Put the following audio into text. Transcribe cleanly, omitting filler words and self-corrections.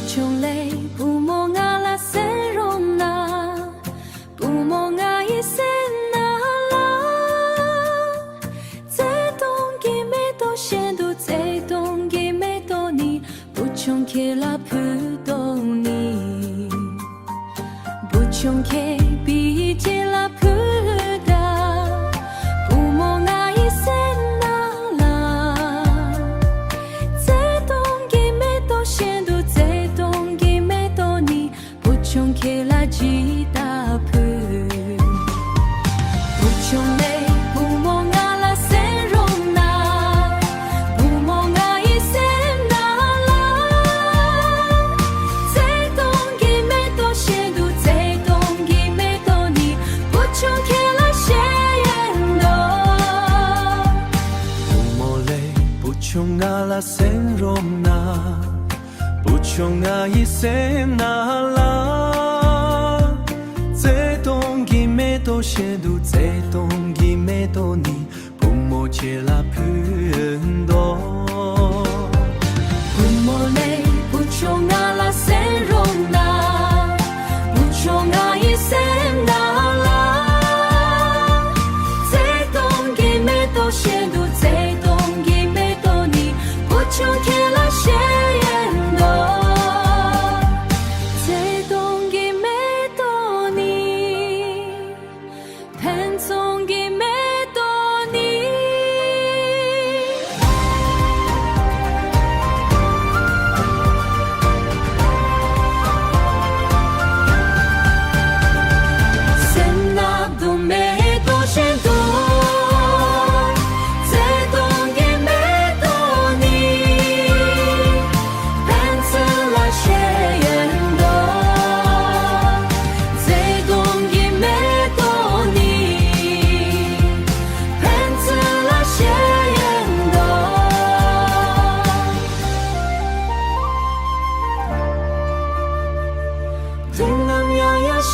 穷累不梦啊啦森容那，不梦啊一森那啦，在东给没多些都在东给没多你，不穷给啦不懂你，不穷给比接啦不da，不梦啊一森那啦，在东给没多些都在东给没多你，不穷给啦吉大普，不穷累不梦啊啦森容那，不梦啊一森那啦，在东给没多些都在东给没多你，不穷给啦些人多，不莫累不穷啊啦森容那，不穷啊一森那啦，在东给没多些都在东给没多你，不莫切啦普恩多。不莫累不穷啊啦森容那，不穷啊一森那啦，在东给没多些都在东给没多你，不穷给啦些人多，在东给没多你，盼总给没多你。森那都没多些多，在东给没多你，盼次啦些人多，在东给没多你，盼次啦些人多。天南呀呀些